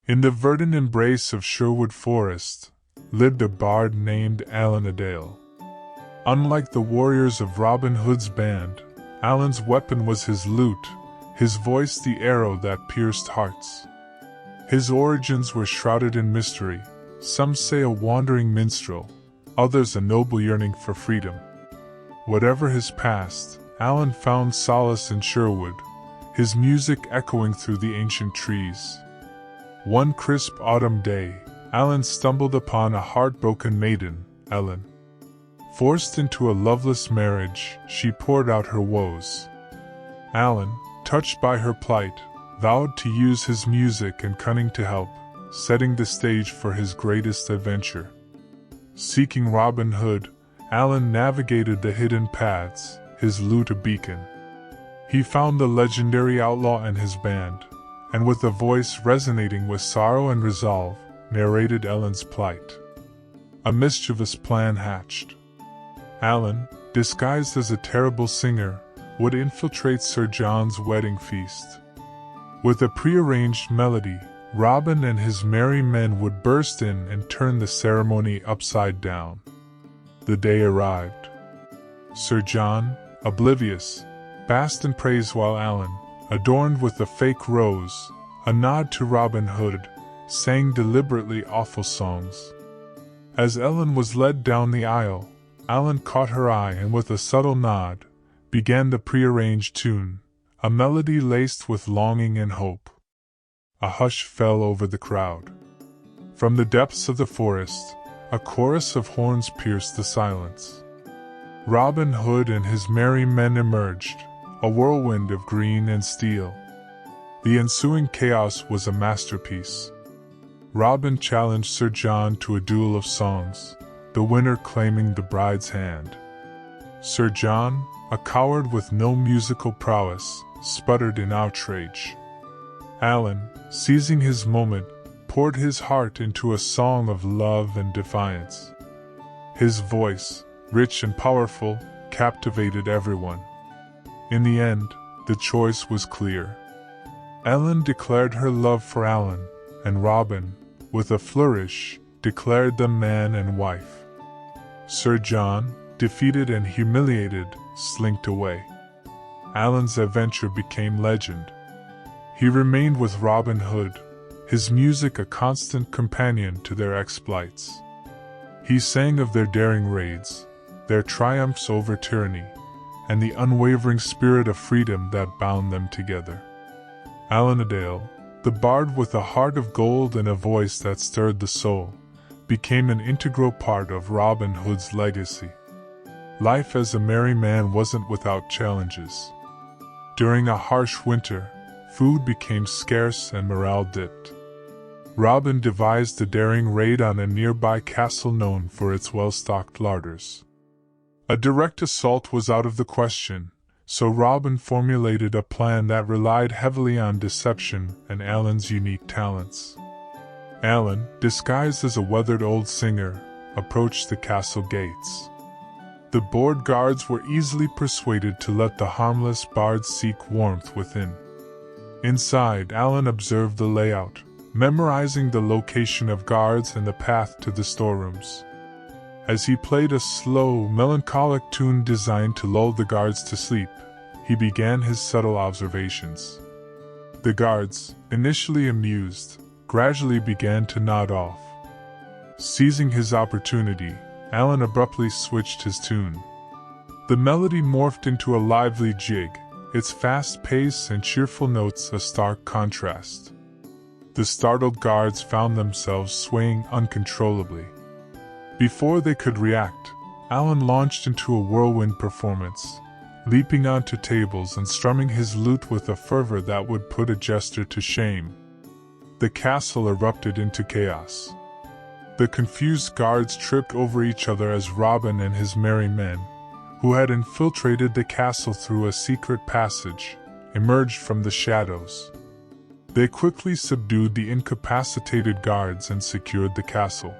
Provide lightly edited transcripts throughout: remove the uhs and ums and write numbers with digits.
In the verdant embrace of Sherwood Forest lived a bard named Allan-a-Dale. Unlike the warriors of Robin Hood's band, Allan's weapon was his lute, his voice the arrow that pierced hearts. His origins were shrouded in mystery, some say a wandering minstrel, others a noble yearning for freedom. Whatever his past, Allan found solace in Sherwood, his music echoing through the ancient trees. One crisp autumn day, Allan stumbled upon a heartbroken maiden, Ellen. Forced into a loveless marriage, she poured out her woes. Allan, touched by her plight, vowed to use his music and cunning to help, setting the stage for his greatest adventure. Seeking Robin Hood, Allan navigated the hidden paths, his lute a beacon. He found the legendary outlaw and his band, and with a voice resonating with sorrow and resolve, narrated Ellen's plight. A mischievous plan hatched. Allan, disguised as a terrible singer, would infiltrate Sir John's wedding feast. With a prearranged melody, Robin and his merry men would burst in and turn the ceremony upside down. The day arrived. Sir John, oblivious, basked in praise while Allan, adorned with a fake rose, a nod to Robin Hood, sang deliberately awful songs. As Ellen was led down the aisle, Allan caught her eye and with a subtle nod, began the prearranged tune, a melody laced with longing and hope. A hush fell over the crowd. From the depths of the forest, a chorus of horns pierced the silence. Robin Hood and his merry men emerged, a whirlwind of green and steel. The ensuing chaos was a masterpiece. Robin challenged Sir John to a duel of songs, the winner claiming the bride's hand. Sir John, a coward with no musical prowess, sputtered in outrage. Allan, seizing his moment, poured his heart into a song of love and defiance. His voice, rich and powerful, captivated everyone. In the end, the choice was clear. Ellen declared her love for Allan, and Robin, with a flourish, declared them man and wife. Sir John, defeated and humiliated, slinked away. Allan's adventure became legend. He remained with Robin Hood, his music a constant companion to their exploits. He sang of their daring raids, their triumphs over tyranny, and the unwavering spirit of freedom that bound them together. Allan-a-Dale, the bard with a heart of gold and a voice that stirred the soul, became an integral part of Robin Hood's legacy. Life as a merry man wasn't without challenges. During a harsh winter, food became scarce and morale dipped. Robin devised a daring raid on a nearby castle known for its well-stocked larders. A direct assault was out of the question, so Robin formulated a plan that relied heavily on deception and Allan's unique talents. Allan, disguised as a weathered old singer, approached the castle gates. The bored guards were easily persuaded to let the harmless bard seek warmth within. Inside, Allan observed the layout, memorizing the location of guards and the path to the storerooms. As he played a slow, melancholic tune designed to lull the guards to sleep, he began his subtle observations. The guards, initially amused, gradually began to nod off. Seizing his opportunity, Allan abruptly switched his tune. The melody morphed into a lively jig, its fast pace and cheerful notes a stark contrast. The startled guards found themselves swaying uncontrollably. Before they could react, Allan launched into a whirlwind performance, leaping onto tables and strumming his lute with a fervor that would put a jester to shame. The castle erupted into chaos. The confused guards tripped over each other as Robin and his merry men, who had infiltrated the castle through a secret passage, emerged from the shadows. They quickly subdued the incapacitated guards and secured the castle.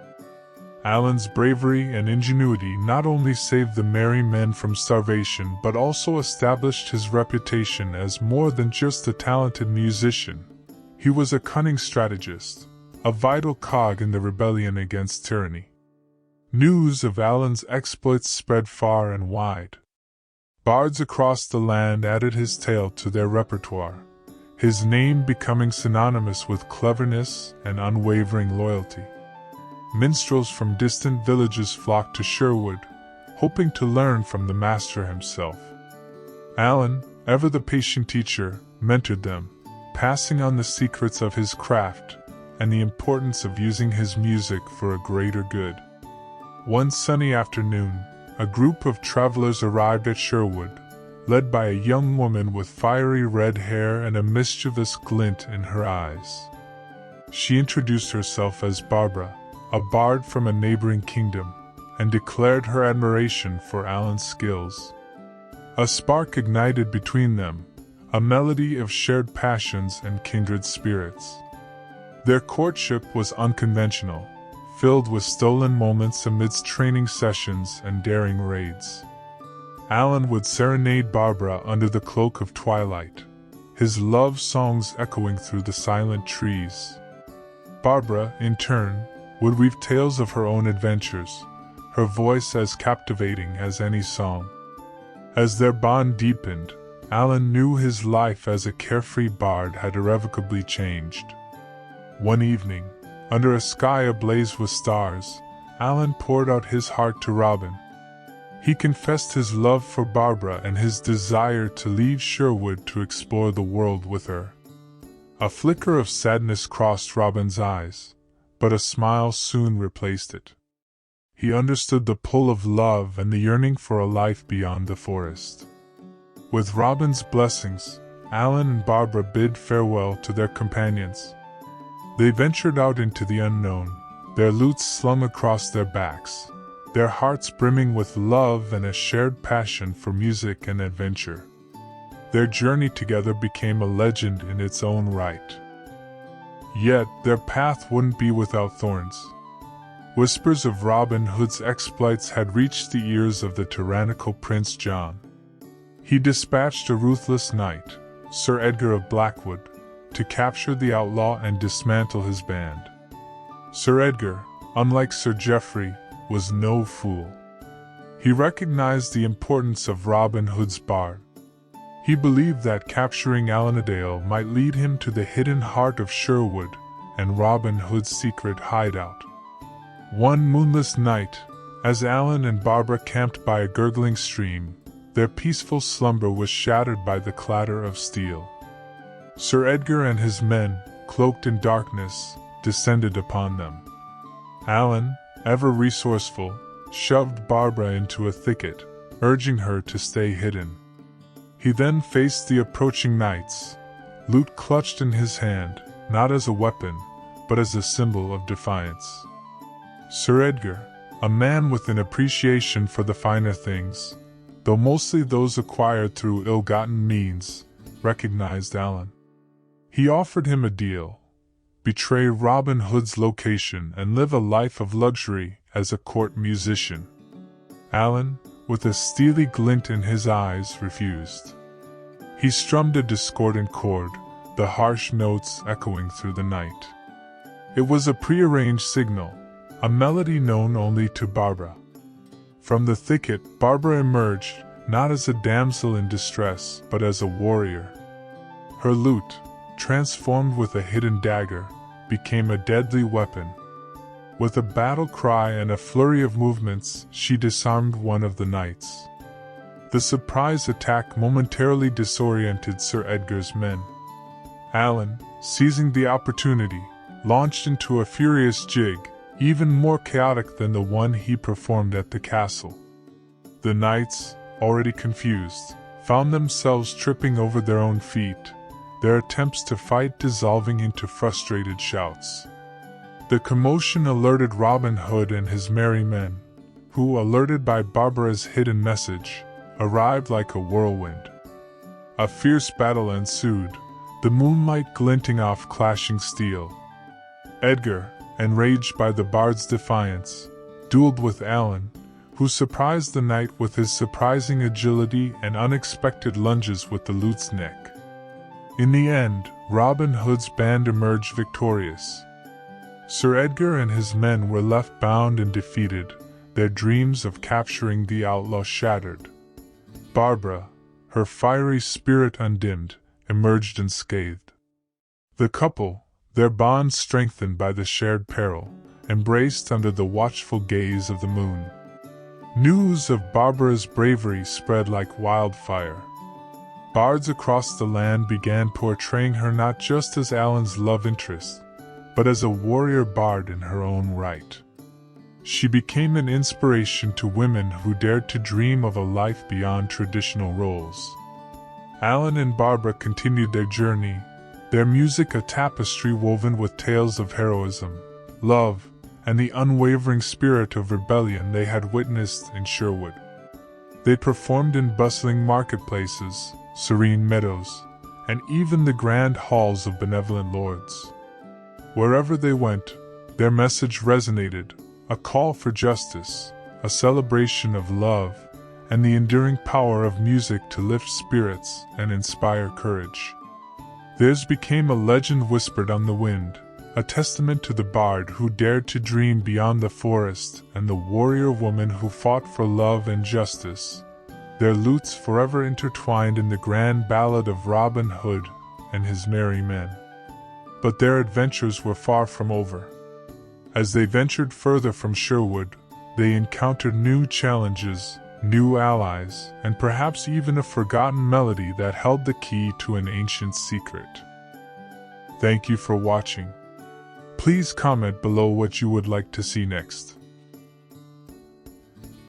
Allan's bravery and ingenuity not only saved the merry men from starvation but also established his reputation as more than just a talented musician. He was a cunning strategist, a vital cog in the rebellion against tyranny. News of Allan's exploits spread far and wide. Bards across the land added his tale to their repertoire, his name becoming synonymous with cleverness and unwavering loyalty. Minstrels from distant villages flocked to Sherwood, hoping to learn from the master himself. Allan, ever the patient teacher, mentored them, passing on the secrets of his craft and the importance of using his music for a greater good. One sunny afternoon, a group of travelers arrived at Sherwood, led by a young woman with fiery red hair and a mischievous glint in her eyes. She introduced herself as Barbara, a bard from a neighboring kingdom, and declared her admiration for Allan's skills. A spark ignited between them, a melody of shared passions and kindred spirits. Their courtship was unconventional, filled with stolen moments amidst training sessions and daring raids. Allan would serenade Barbara under the cloak of twilight, his love songs echoing through the silent trees. Barbara, in turn, would weave tales of her own adventures, her voice as captivating as any song. As their bond deepened, Allan knew his life as a carefree bard had irrevocably changed. One evening, under a sky ablaze with stars, Allan poured out his heart to Robin. He confessed his love for Barbara and his desire to leave Sherwood to explore the world with her. A flicker of sadness crossed Robin's eyes, but a smile soon replaced it. He understood the pull of love and the yearning for a life beyond the forest. With Robin's blessings, Allan and Barbara bid farewell to their companions. They ventured out into the unknown, their lutes slung across their backs, their hearts brimming with love and a shared passion for music and adventure. Their journey together became a legend in its own right. Yet, their path wouldn't be without thorns. Whispers of Robin Hood's exploits had reached the ears of the tyrannical Prince John. He dispatched a ruthless knight, Sir Edgar of Blackwood, to capture the outlaw and dismantle his band. Sir Edgar, unlike Sir Geoffrey, was no fool. He recognized the importance of Robin Hood's bard. He believed that capturing Allan-a-Dale might lead him to the hidden heart of Sherwood and Robin Hood's secret hideout. One moonless night, as Allan and Barbara camped by a gurgling stream, their peaceful slumber was shattered by the clatter of steel. Sir Edgar and his men, cloaked in darkness, descended upon them. Allan, ever resourceful, shoved Barbara into a thicket, urging her to stay hidden. He then faced the approaching knights, lute clutched in his hand, not as a weapon, but as a symbol of defiance. Sir Edgar, a man with an appreciation for the finer things, though mostly those acquired through ill-gotten means, recognized Allan. He offered him a deal: betray Robin Hood's location and live a life of luxury as a court musician. Allan, with a steely glint in his eyes, refused. He strummed a discordant chord, the harsh notes echoing through the night. It was a prearranged signal, a melody known only to Barbara. From the thicket, Barbara emerged, not as a damsel in distress, but as a warrior. Her lute, transformed with a hidden dagger, became a deadly weapon. With a battle cry and a flurry of movements, she disarmed one of the knights. The surprise attack momentarily disoriented Sir Edgar's men. Allan, seizing the opportunity, launched into a furious jig, even more chaotic than the one he performed at the castle. The knights, already confused, found themselves tripping over their own feet, their attempts to fight dissolving into frustrated shouts. The commotion alerted Robin Hood and his merry men, who, alerted by Barbara's hidden message, arrived like a whirlwind. A fierce battle ensued, the moonlight glinting off clashing steel. Edgar, enraged by the bard's defiance, dueled with Allan, who surprised the knight with his surprising agility and unexpected lunges with the lute's neck. In the end, Robin Hood's band emerged victorious. Sir Edgar and his men were left bound and defeated, their dreams of capturing the outlaw shattered. Barbara, her fiery spirit undimmed, emerged unscathed. The couple, their bond strengthened by the shared peril, embraced under the watchful gaze of the moon. News of Barbara's bravery spread like wildfire. Bards across the land began portraying her not just as Allan's love interest, but as a warrior bard in her own right. She became an inspiration to women who dared to dream of a life beyond traditional roles. Allan and Barbara continued their journey, their music a tapestry woven with tales of heroism, love, and the unwavering spirit of rebellion they had witnessed in Sherwood. They performed in bustling marketplaces, serene meadows, and even the grand halls of benevolent lords. Wherever they went, their message resonated, a call for justice, a celebration of love, and the enduring power of music to lift spirits and inspire courage. Theirs became a legend whispered on the wind, a testament to the bard who dared to dream beyond the forest and the warrior woman who fought for love and justice, their lutes forever intertwined in the grand ballad of Robin Hood and his merry men. But their adventures were far from over. As they ventured further from Sherwood, they encountered new challenges, new allies, and perhaps even a forgotten melody that held the key to an ancient secret. Thank you for watching. Please comment below what you would like to see next.